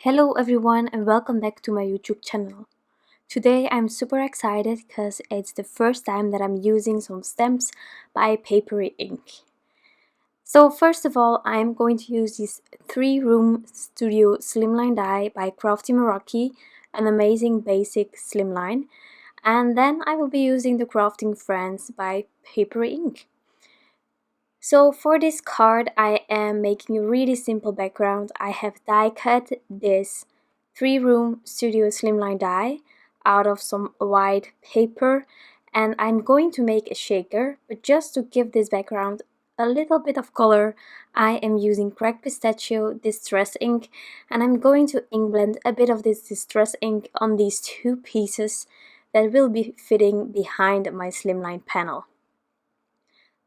Hello everyone and welcome back to my YouTube channel. Today I'm super excited because it's the first time that I'm using some stamps by Paperie Ink. So first of all, I'm going to use this 3-room studio slimline die by Crafty Meraki, an amazing basic slimline. And then I will be using the Crafting Friends by Paperie Ink. So for this card I am making a really simple background. I have die cut this 3-room studio slimline die out of some white paper, and I'm going to make a shaker, but just to give this background a little bit of color I am using cracked pistachio distress ink, and I'm going to ink blend a bit of this distress ink on these two pieces that will be fitting behind my slimline panel.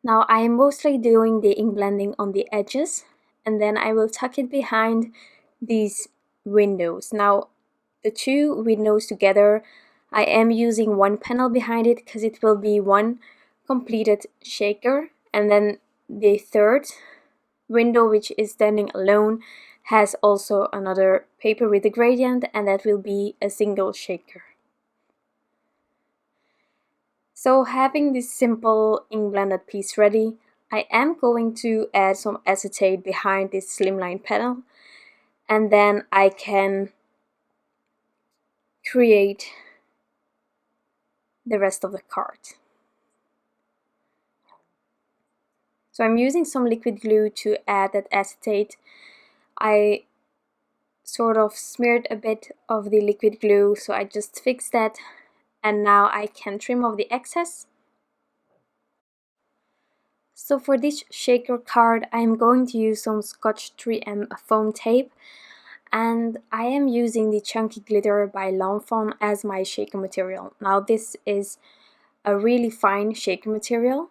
Now I am mostly doing the ink blending on the edges, and then I will tuck it behind these windows. Now the two windows together, I am using one panel behind it because it will be one completed shaker, and then the third window, which is standing alone, has also another paper with a gradient, and that will be a single shaker. So having this simple ink blended piece ready, I am going to add some acetate behind this slimline panel, and then I can create the rest of the card. So I'm using some liquid glue to add that acetate. I sort of smeared a bit of the liquid glue, so I just fixed that, and now I can trim off the excess. So for this shaker card I'm going to use some Scotch 3M foam tape, and I am using the chunky glitter by Fawn as my shaker material. Now this is a really fine shaker material,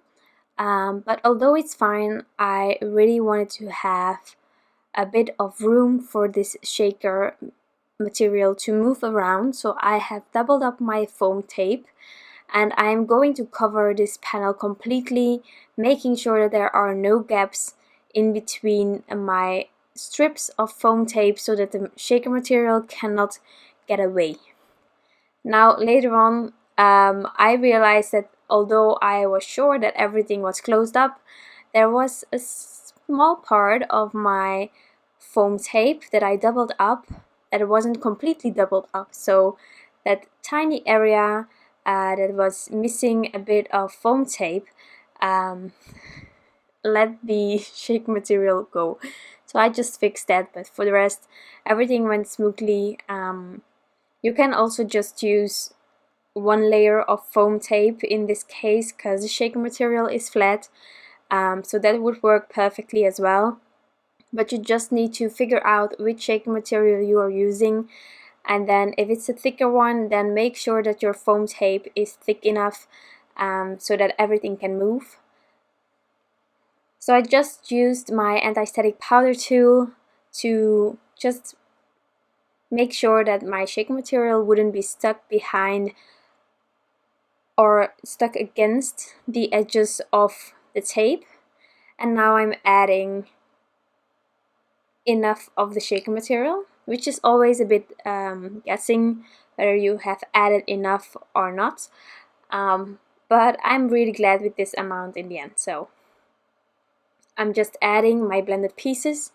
but although it's fine, I really wanted to have a bit of room for this shaker material to move around, so I have doubled up my foam tape, and I'm going to cover this panel completely, making sure that there are no gaps in between my strips of foam tape so that the shaker material cannot get away. Now later on I realized that although I was sure that everything was closed up, there was a small part of my foam tape that I doubled up that wasn't completely doubled up, so that tiny area that was missing a bit of foam tape let the shake material go. So I just fixed that, but for the rest everything went smoothly. You can also just use one layer of foam tape in this case because the shaker material is flat, so that would work perfectly as well. But you just need to figure out which shaker material you are using, and then if it's a thicker one, then make sure that your foam tape is thick enough so that everything can move. So I just used my anti-static powder tool to just make sure that my shaker material wouldn't be stuck behind or stuck against the edges of the tape. And now I'm adding enough of the shaker material, which is always a bit guessing whether you have added enough or not, but I'm really glad with this amount in the end. So I'm just adding my blended pieces,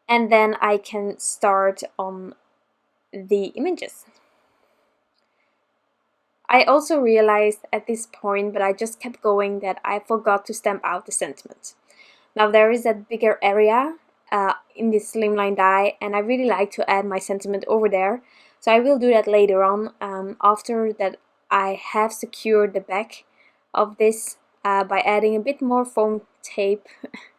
and then I can start on the images. I also realized at this point, but I just kept going, that I forgot to stamp out the sentiment. Now there is that bigger area in this slimline die, and I really like to add my sentiment over there, so I will do that later on after that I have secured the back of this by adding a bit more foam tape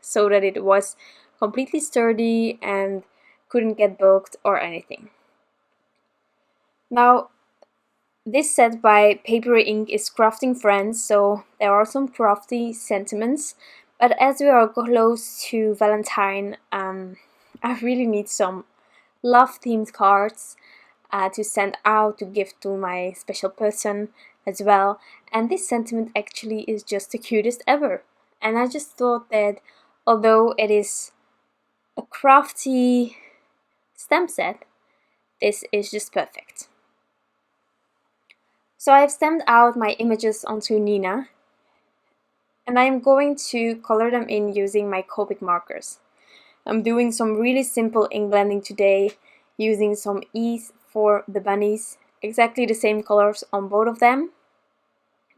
so that it was completely sturdy and couldn't get bulked or anything. Now this set by Paperie Ink is Crafting Friends, so there are some crafty sentiments, but as we are close to Valentine, I really need some love themed cards to send out to give to my special person as well, and this sentiment actually is just the cutest ever. And I just thought that although it is a crafty stamp set, this is just perfect. So I've stamped out my images onto Neenah, and I'm going to color them in using my Copic markers. I'm doing some really simple ink blending today, using some E's for the bunnies, exactly the same colors on both of them,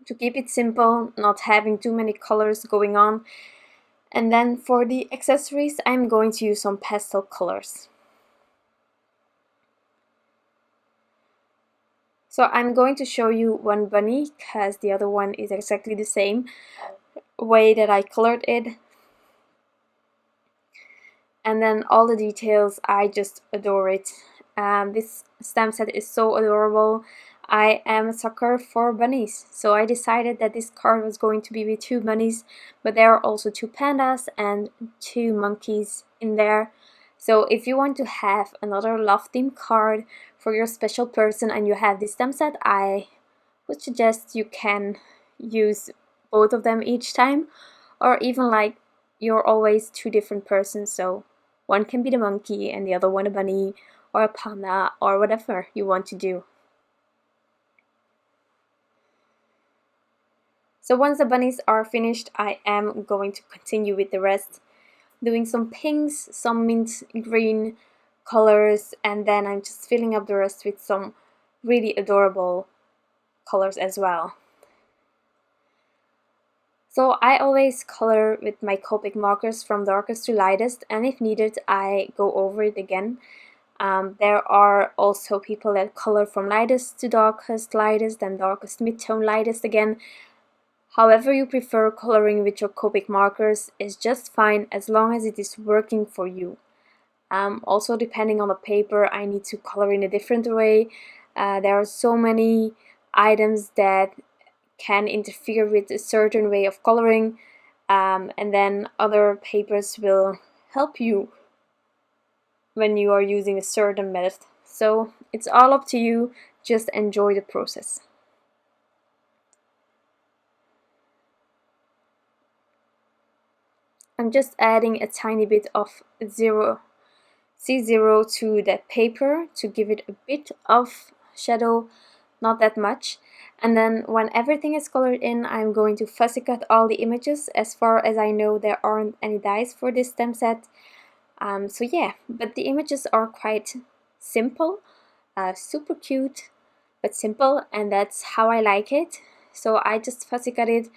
to keep it simple, not having too many colors going on. And then for the accessories, I'm going to use some pastel colors. So I'm going to show you one bunny, because the other one is exactly the same way that I colored it. And then all the details, I just adore it. This stamp set is so adorable. I am a sucker for bunnies, so I decided that this card was going to be with 2 bunnies, but there are also 2 pandas and 2 monkeys in there. So if you want to have another love theme card for your special person and you have this stamp set, I would suggest you can use both of them each time, or even like you're always 2 different persons, so one can be the monkey and the other one a bunny or a panda or whatever you want to do. So once the bunnies are finished, I am going to continue with the rest, doing some pinks, some mint green colors, and then I'm just filling up the rest with some really adorable colors as well. So I always color with my Copic markers from darkest to lightest, and if needed I go over it again. There are also people that color from lightest to darkest, lightest, then darkest mid-tone, lightest again. However you prefer coloring with your Copic markers is just fine, as long as it is working for you. Also depending on the paper, I need to color in a different way. There are so many items that can interfere with a certain way of coloring, and then other papers will help you when you are using a certain method. So it's all up to you, just enjoy the process. I'm just adding a tiny bit of C0 to that paper to give it a bit of shadow, not that much. And then when everything is colored in, I'm going to fussy cut all the images. As far as I know, there aren't any dies for this stamp set. So yeah, but the images are quite simple, super cute, but simple, and that's how I like it. So I just fussy cut it,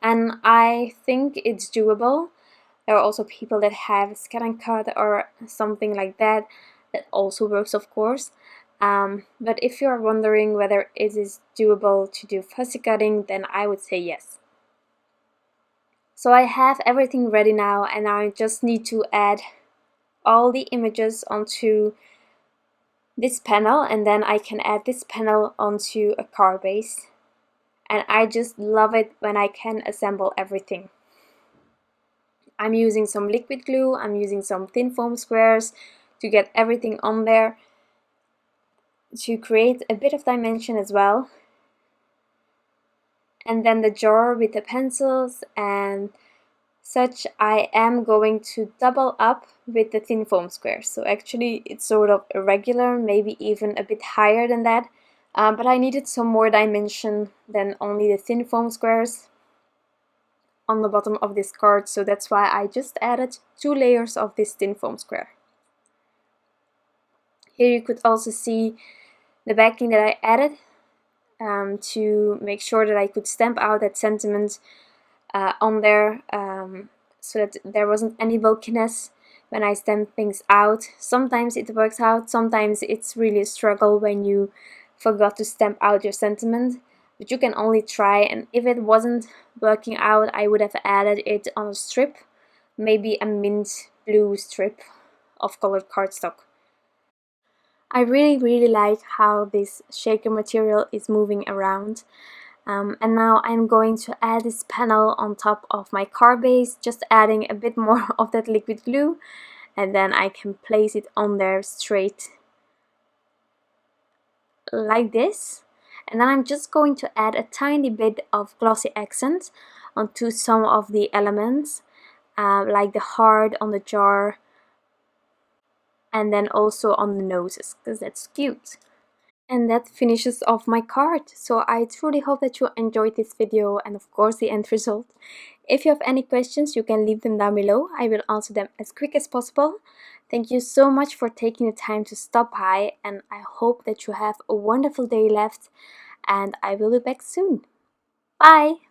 and I think it's doable. There are also people that have scan and cut or something like that. That also works, of course. But if you're wondering whether it is doable to do fussy cutting, then I would say yes. So I have everything ready now, and I just need to add all the images onto this panel, and then I can add this panel onto a card base. And I just love it when I can assemble everything. I'm using some liquid glue, I'm using some thin foam squares to get everything on there, to create a bit of dimension as well. And then the jar with the pencils and such, I am going to double up with the thin foam squares. So actually it's sort of irregular, maybe even a bit higher than that, but I needed some more dimension than only the thin foam squares on the bottom of this card, so that's why I just added 2 layers of this thin foam square. Here you could also see the backing that I added to make sure that I could stamp out that sentiment on there, so that there wasn't any bulkiness when I stamp things out. Sometimes it works out, sometimes it's really a struggle when you forgot to stamp out your sentiment, but you can only try, and if it wasn't working out, I would have added it on a strip, maybe a mint blue strip of colored cardstock. I really like how this shaker material is moving around. And now I'm going to add this panel on top of my card base, just adding a bit more of that liquid glue, and then I can place it on there straight like this. And then I'm just going to add a tiny bit of Glossy Accents onto some of the elements. like the heart on the jar, and then also on the noses, because that's cute. And that finishes off my card. So I truly hope that you enjoyed this video and of course the end result. If you have any questions, you can leave them down below. I will answer them as quick as possible. Thank you so much for taking the time to stop by, and I hope that you have a wonderful day left, and I will be back soon. Bye!